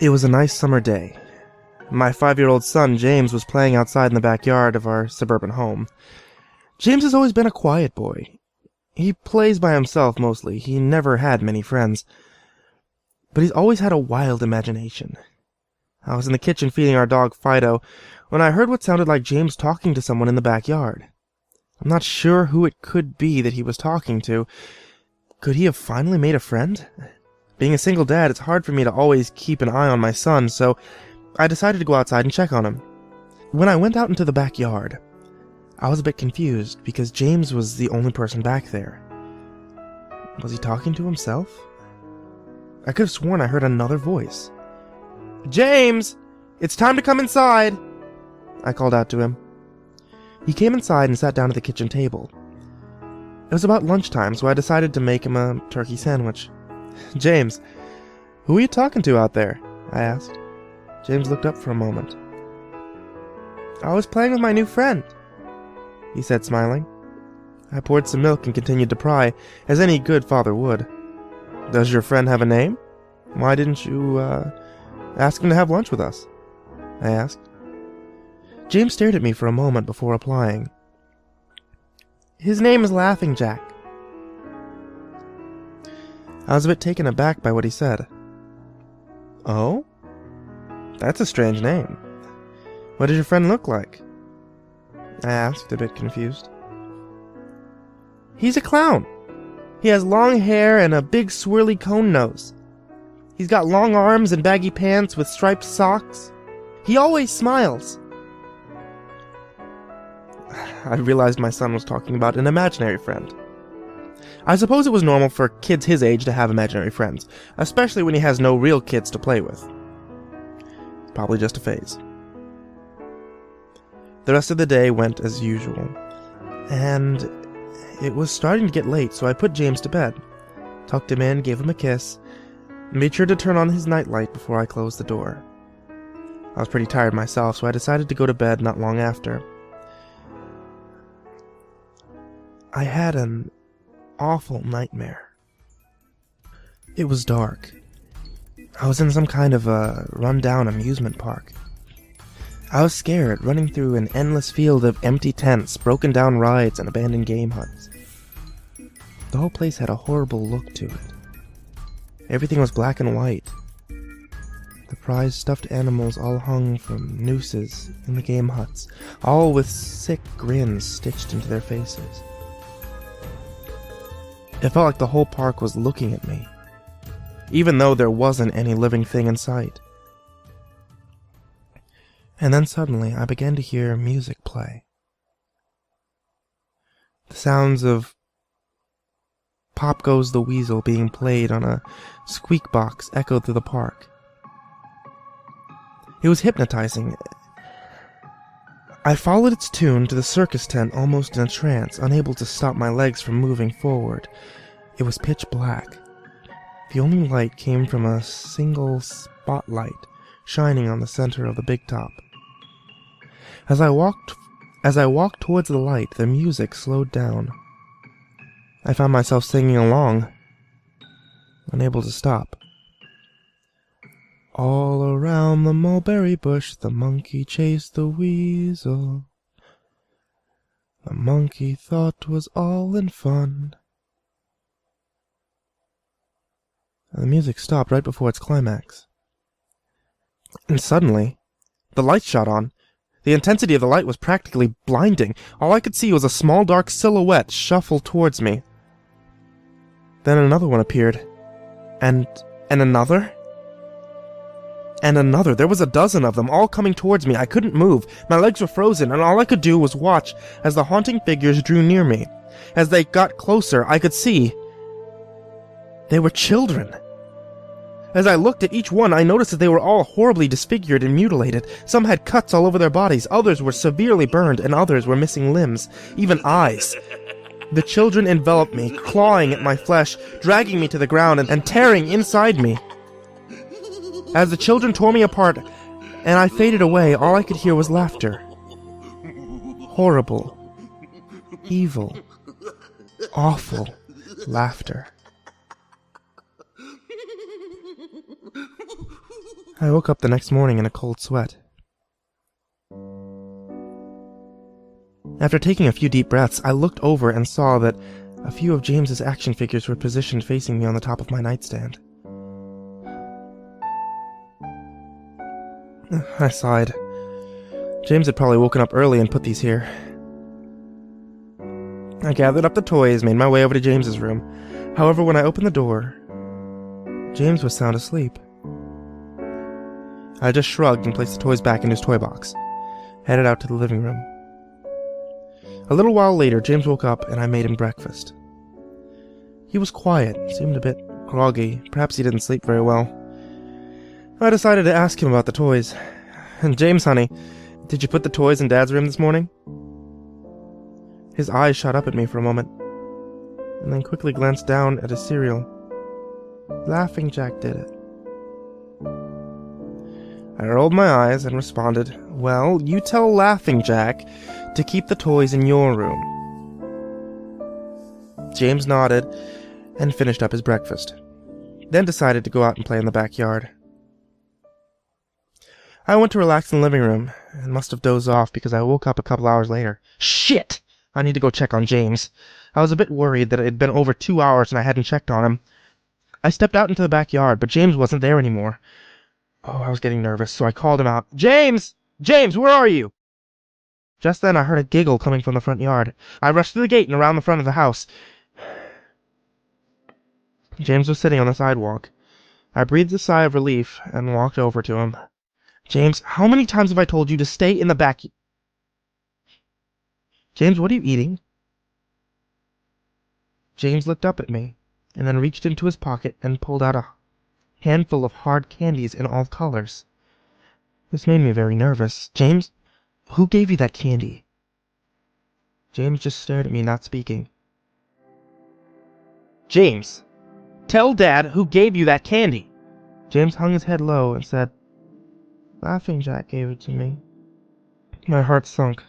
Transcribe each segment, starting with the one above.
It was a nice summer day. My 5-year-old son, James, was playing outside in the backyard of our suburban home. James has always been a quiet boy. He plays by himself mostly. He never had many friends. But he's always had a wild imagination. I was in the kitchen feeding our dog Fido when I heard what sounded like James talking to someone in the backyard. I'm not sure who it could be that he was talking to. Could he have finally made a friend? Being a single dad, it's hard for me to always keep an eye on my son, so I decided to go outside and check on him. When I went out into the backyard, I was a bit confused because James was the only person back there. Was he talking to himself? I could have sworn I heard another voice. "James! It's time to come inside!" I called out to him. He came inside and sat down at the kitchen table. It was about lunchtime, so I decided to make him a turkey sandwich. "James, who are you talking to out there?" I asked. James looked up for a moment. "I was playing with my new friend," he said, smiling. I poured some milk and continued to pry, as any good father would. "Does your friend have a name? Why didn't you, ask him to have lunch with us?" I asked. James stared at me for a moment before replying. "His name is Laughing Jack." I was a bit taken aback by what he said. "Oh? That's a strange name. What does your friend look like?" I asked, a bit confused. "He's a clown. He has long hair and a big swirly cone nose. He's got long arms and baggy pants with striped socks. He always smiles." I realized my son was talking about an imaginary friend. I suppose it was normal for kids his age to have imaginary friends, especially when he has no real kids to play with. Probably just a phase. The rest of the day went as usual, and it was starting to get late, so I put James to bed, tucked him in, gave him a kiss, and made sure to turn on his nightlight before I closed the door. I was pretty tired myself, so I decided to go to bed not long after. I had an awful nightmare. It was dark. I was in some kind of a run-down amusement park. I was scared, running through an endless field of empty tents, broken-down rides, and abandoned game huts. The whole place had a horrible look to it. Everything was black and white. The prized stuffed animals all hung from nooses in the game huts, all with sick grins stitched into their faces. It felt like the whole park was looking at me, even though there wasn't any living thing in sight. And then suddenly I began to hear music play. The sounds of Pop Goes the Weasel being played on a squeak box echoed through the park. It was hypnotizing. I followed its tune to the circus tent almost in a trance, unable to stop my legs from moving forward. It was pitch black. The only light came from a single spotlight shining on the center of the big top. As I walked towards the light, the music slowed down. I found myself singing along, unable to stop. All around the mulberry bush, the monkey chased the weasel. The monkey thought 'twas all in fun. And the music stopped right before its climax. And suddenly, the light shot on. The intensity of the light was practically blinding. All I could see was a small dark silhouette shuffle towards me. Then another one appeared. And another? And another. There was a dozen of them, all coming towards me. I couldn't move. My legs were frozen, and all I could do was watch as the haunting figures drew near me. As they got closer, I could see they were children. As I looked at each one, I noticed that they were all horribly disfigured and mutilated. Some had cuts all over their bodies, others were severely burned, and others were missing limbs, even eyes. The children enveloped me, clawing at my flesh, dragging me to the ground, and tearing inside me. As the children tore me apart, and I faded away, all I could hear was laughter. Horrible, evil, awful laughter. I woke up the next morning in a cold sweat. After taking a few deep breaths, I looked over and saw that a few of James's action figures were positioned facing me on the top of my nightstand. I sighed. James had probably woken up early and put these here. I gathered up the toys, made my way over to James's room. However, when I opened the door, James was sound asleep. I just shrugged and placed the toys back in his toy box, headed out to the living room. A little while later, James woke up and I made him breakfast. He was quiet, seemed a bit groggy, perhaps he didn't sleep very well. I decided to ask him about the toys. And James, honey, did you put the toys in Dad's room this morning? His eyes shot up at me for a moment, and then quickly glanced down at his cereal. Laughing Jack did it. I rolled my eyes and responded, "Well, you tell Laughing Jack to keep the toys in your room." James nodded and finished up his breakfast, then decided to go out and play in the backyard. I went to relax in the living room and must have dozed off because I woke up a couple hours later. Shit! I need to go check on James. I was a bit worried that it had been over 2 hours and I hadn't checked on him. I stepped out into the backyard, but James wasn't there anymore. Oh, I was getting nervous, so I called him out. James! James, where are you? Just then I heard a giggle coming from the front yard. I rushed to the gate and around the front of the house. James was sitting on the sidewalk. I breathed a sigh of relief and walked over to him. James, how many times have I told you to stay in the back? James, what are you eating? James looked up at me, and then reached into his pocket and pulled out a handful of hard candies in all colors. This made me very nervous. James, who gave you that candy? James just stared at me, not speaking. James, tell Dad who gave you that candy. James hung his head low and said, "Laughing Jack gave it to me." My heart sunk.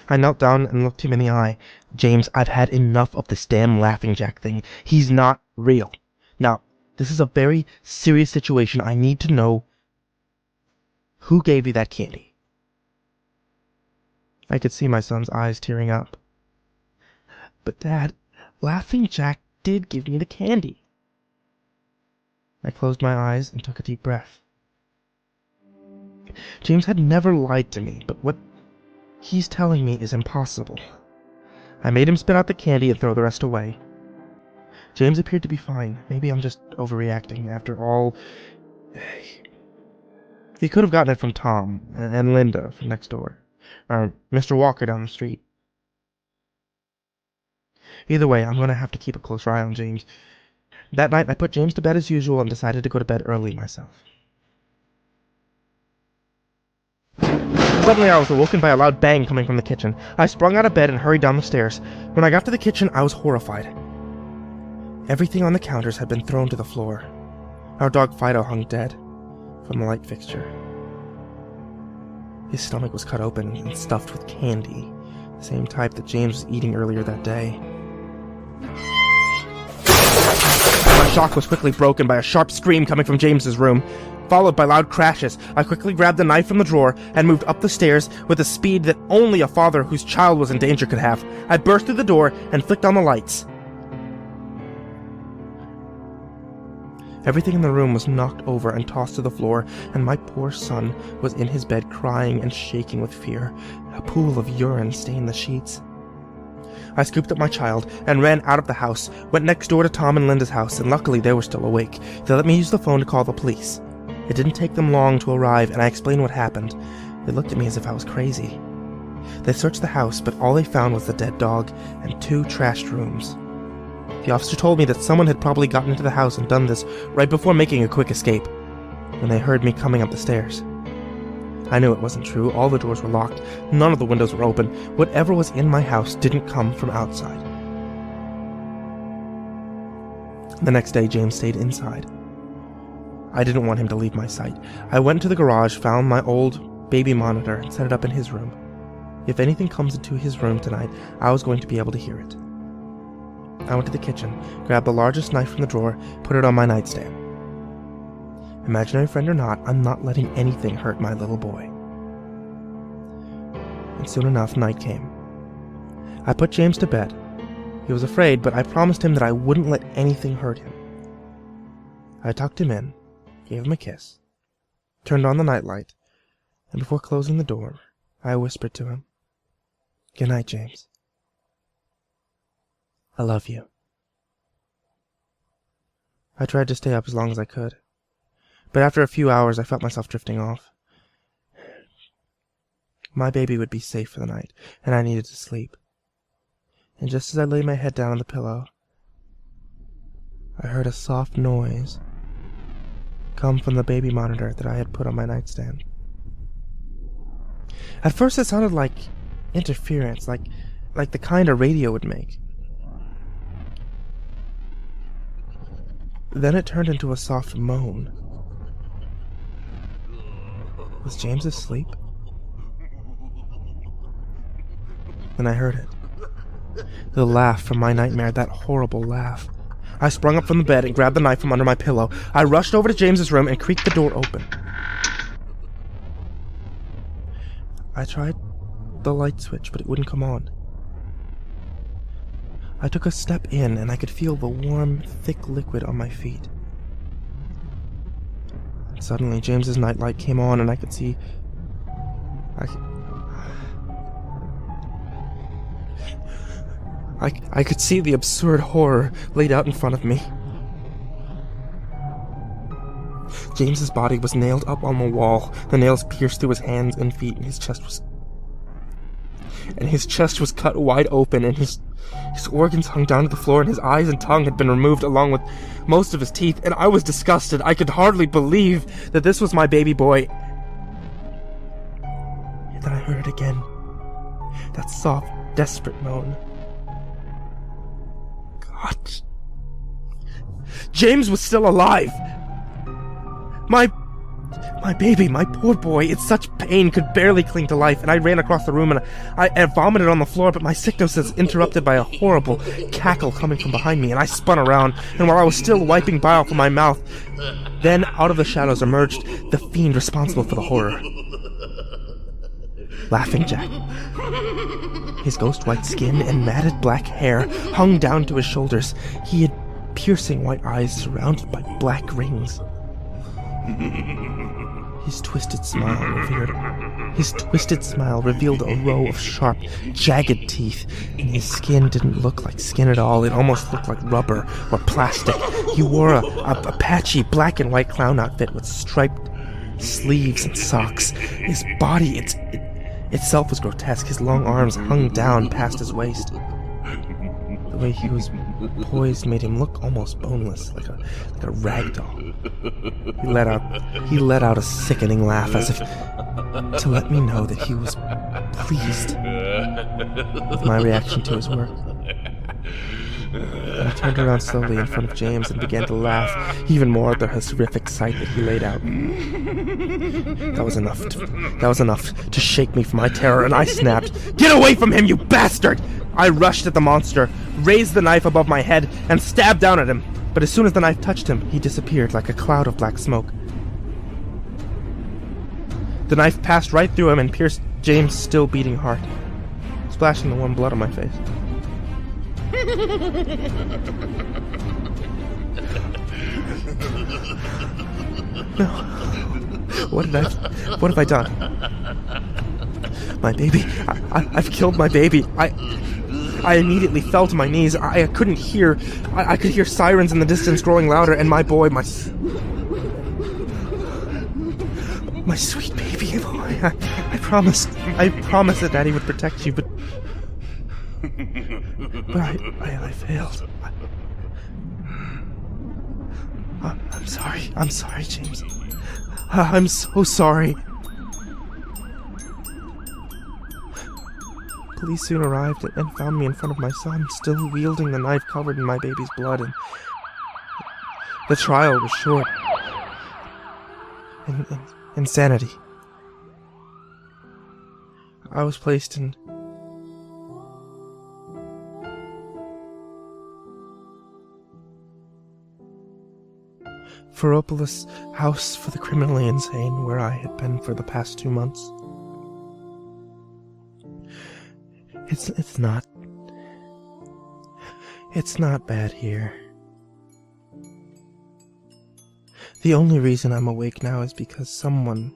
I knelt down and looked him in the eye. James, I've had enough of this damn Laughing Jack thing. He's not real. Now, this is a very serious situation. I need to know who gave you that candy. I could see my son's eyes tearing up. But Dad, Laughing Jack did give me the candy. I closed my eyes and took a deep breath. James had never lied to me, but what he's telling me is impossible. I made him spit out the candy and throw the rest away. James appeared to be fine. Maybe I'm just overreacting. After all, he could have gotten it from Tom and Linda from next door, or Mr. Walker down the street. Either way, I'm going to have to keep a closer eye on James. That night, I put James to bed as usual and decided to go to bed early myself. Suddenly, I was awoken by a loud bang coming from the kitchen. I sprung out of bed and hurried down the stairs. When I got to the kitchen, I was horrified. Everything on the counters had been thrown to the floor. Our dog Fido hung dead from the light fixture. His stomach was cut open and stuffed with candy, the same type that James was eating earlier that day. My shock was quickly broken by a sharp scream coming from James's room, followed by loud crashes. I quickly grabbed the knife from the drawer and moved up the stairs with a speed that only a father whose child was in danger could have. I burst through the door and flicked on the lights. Everything in the room was knocked over and tossed to the floor, and my poor son was in his bed crying and shaking with fear. A pool of urine stained the sheets. I scooped up my child and ran out of the house, went next door to Tom and Linda's house, and luckily they were still awake. They let me use the phone to call the police. It didn't take them long to arrive, and I explained what happened. They looked at me as if I was crazy. They searched the house, but all they found was the dead dog and 2 trashed rooms. The officer told me that someone had probably gotten into the house and done this right before making a quick escape, when they heard me coming up the stairs. I knew it wasn't true. All the doors were locked. None of the windows were open. Whatever was in my house didn't come from outside. The next day, James stayed inside. I didn't want him to leave my sight. I went to the garage, found my old baby monitor, and set it up in his room. If anything comes into his room tonight, I was going to be able to hear it. I went to the kitchen, grabbed the largest knife from the drawer, put it on my nightstand. Imaginary friend or not, I'm not letting anything hurt my little boy. And soon enough, night came. I put James to bed. He was afraid, but I promised him that I wouldn't let anything hurt him. I tucked him in, gave him a kiss, turned on the nightlight, and before closing the door, I whispered to him, "Good night, James. I love you." I tried to stay up as long as I could, but after a few hours I felt myself drifting off. My baby would be safe for the night, and I needed to sleep. And just as I laid my head down on the pillow, I heard a soft noise come from the baby monitor that I had put on my nightstand. At first it sounded like interference, like the kind a radio would make. Then it turned into a soft moan. Was James asleep? Then I heard it. The laugh from my nightmare, that horrible laugh. I sprung up from the bed and grabbed the knife from under my pillow. I rushed over to James's room and creaked the door open. I tried the light switch, but it wouldn't come on. I took a step in, and I could feel the warm, thick liquid on my feet. And suddenly, James's nightlight came on, and I could see... I could see the absurd horror laid out in front of me. James's body was nailed up on the wall. The nails pierced through his hands and feet, and his chest was cut wide open, and his organs hung down to the floor, and his eyes and tongue had been removed along with most of his teeth, and I was disgusted. I could hardly believe that this was my baby boy. And then I heard it again. That soft, desperate moan. God. James was still alive. My baby, my poor boy, in such pain, could barely cling to life, and I ran across the room and I vomited on the floor, but my sickness was interrupted by a horrible cackle coming from behind me, and I spun around, and while I was still wiping bile from my mouth, then out of the shadows emerged the fiend responsible for the horror. Laughing Jack. His ghost-white skin and matted black hair hung down to his shoulders. He had piercing white eyes surrounded by black rings. His twisted smile revealed a row of sharp, jagged teeth, and his skin didn't look like skin at all. It almost looked like rubber or plastic. He wore a patchy black and white clown outfit with striped sleeves and socks. His body itself was grotesque. His long arms hung down past his waist. The way he was poised made him look almost boneless, like a rag doll. He let out a sickening laugh, as if to let me know that he was pleased with my reaction to his work. I turned around slowly in front of James and began to laugh even more at the horrific sight that he laid out. That was enough to shake me from my terror, and I snapped, "Get away from him, you bastard!" I rushed at the monster, raised the knife above my head, and stabbed down at him. But as soon as the knife touched him, he disappeared like a cloud of black smoke. The knife passed right through him and pierced James' still beating heart, splashing the warm blood on my face. No. What have I done? My baby. I've killed my baby. I immediately fell to my knees. I couldn't hear. I could hear sirens in the distance growing louder, and my boy, my sweet baby boy. I promised that Daddy would protect you, but I failed. I'm sorry, James. I'm so sorry. Police soon arrived and found me in front of my son, still wielding the knife covered in my baby's blood, and the trial was short. Insanity. I was placed in... Ferropolis House for the Criminally Insane, where I had been for the past 2 months. It's not bad here. The only reason I'm awake now is because someone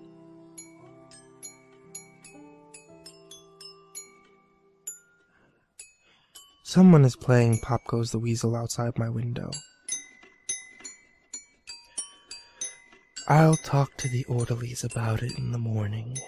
is playing Pop Goes the Weasel outside my window. I'll talk to the orderlies about it in the morning.